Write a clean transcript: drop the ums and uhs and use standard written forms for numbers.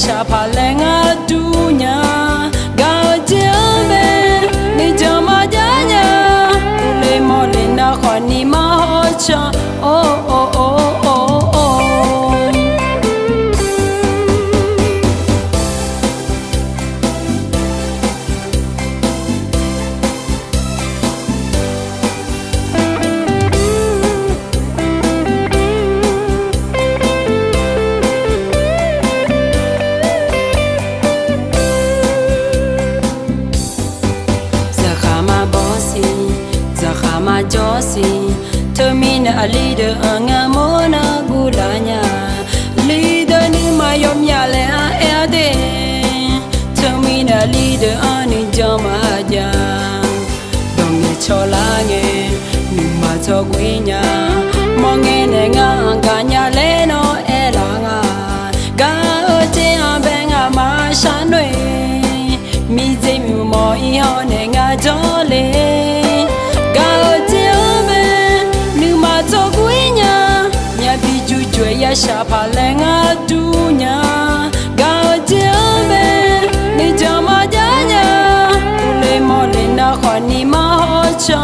sha pa lenga dunya ga jame ni jama janya ule mole na khani ma ho cha oh oh oh oh oh Josi termina leader angamona gulanya leader ni mayom yale ade termina leader ani jamaja donge cholange ni matogwinya mongene nganya leno elanga ga ote ambenga mashanwe mize mi mo ihone nga jole ya shapa lenga dunya ga jame ni jama janya ule mole na khani ma ho cha